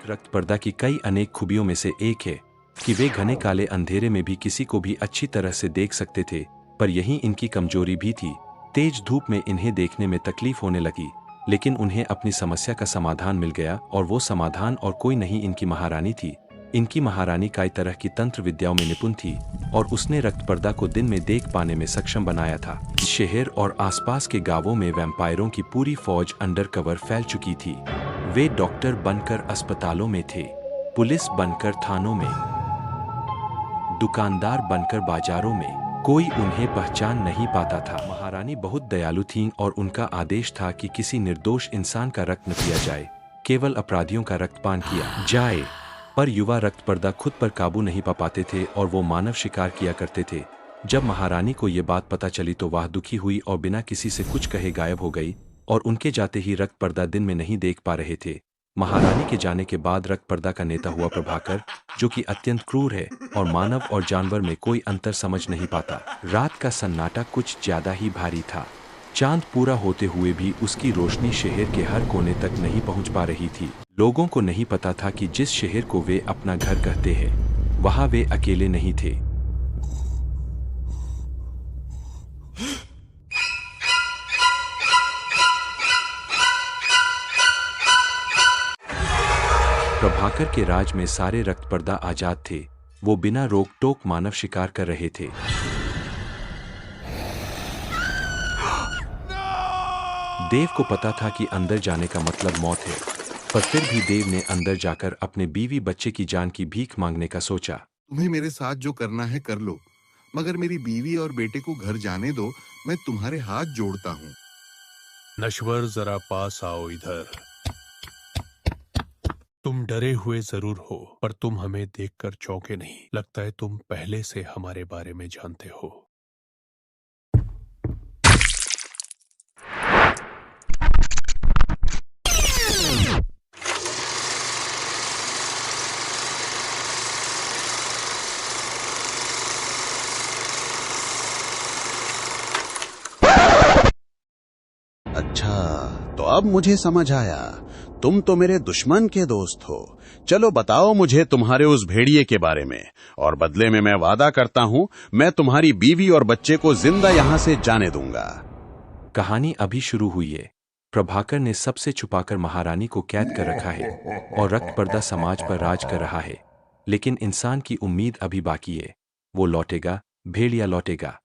रक्त पर्दा की कई अनेक खूबियों में से एक है कि वे घने काले अंधेरे में भी किसी को भी अच्छी तरह से देख सकते थे, पर यही इनकी कमजोरी भी थी। तेज धूप में इन्हें देखने में तकलीफ होने लगी, लेकिन उन्हें अपनी समस्या का समाधान मिल गया, और वो समाधान और कोई नहीं, इनकी महारानी थी। इनकी महारानी कई तरह की तंत्र विद्याओं में निपुण थी और उसने रक्त पर्दा को दिन में देख पाने में सक्षम बनाया था। शहर और आसपास के गांवों में वैम्पायरों की पूरी फौज अंडर कवर फैल चुकी थी। वे डॉक्टर बनकर अस्पतालों में थे, पुलिस बनकर थानों में, दुकानदार बनकर बाजारों में। कोई उन्हें पहचान नहीं पाता था। महारानी बहुत दयालु थीं और उनका आदेश था कि किसी निर्दोष इंसान का रक्त न पिया जाए, केवल अपराधियों का रक्तपान किया जाए। पर युवा रक्त पर्दा खुद पर काबू नहीं पा पाते थे और वो मानव शिकार किया करते थे। जब महारानी को ये बात पता चली तो वह दुखी हुई और बिना किसी से कुछ कहे गायब हो गई, और उनके जाते ही रक्त पर्दा दिन में नहीं देख पा रहे थे। महारानी के जाने के बाद रक्त पर्दा का नेता हुआ प्रभाकर, जो कि अत्यंत क्रूर है और मानव और जानवर में कोई अंतर समझ नहीं पाता। रात का सन्नाटा कुछ ज्यादा ही भारी था। चांद पूरा होते हुए भी उसकी रोशनी शहर के हर कोने तक नहीं पहुंच पा रही थी। लोगों को नहीं पता था कि जिस शहर को वे अपना घर कहते हैं, वहां वे अकेले नहीं थे। प्रभाकर के राज में सारे रक्त पर्दा आजाद थे। वो बिना रोक टोक मानव शिकार कर रहे थे। देव को पता था कि अंदर जाने का मतलब मौत है, पर फिर भी देव ने अंदर जाकर अपने बीवी बच्चे की जान की भीख मांगने का सोचा। तुम्हें मेरे साथ जो करना है कर लो, मगर मेरी बीवी और बेटे को घर जाने दो। मैं तुम्हारे हाथ जोड़ता हूँ। नश्वर, जरा पास आओ इधर। तुम डरे हुए जरूर हो, पर तुम हमें देखकर चौंके नहीं। लगता है तुम पहले से हमारे बारे में जानते हो। अच्छा, तो अब मुझे समझ आया, तुम तो मेरे दुश्मन के दोस्त हो। चलो बताओ मुझे तुम्हारे उस भेड़िए के बारे में, और बदले में मैं वादा करता हूं, मैं तुम्हारी बीवी और बच्चे को जिंदा यहां से जाने दूंगा। कहानी अभी शुरू हुई है। प्रभाकर ने सबसे छुपाकर महारानी को कैद कर रखा है और रक्त पर्दा समाज पर राज कर रहा है। लेकिन इंसान की उम्मीद अभी बाकी है। वो लौटेगा, भेड़िया लौटेगा।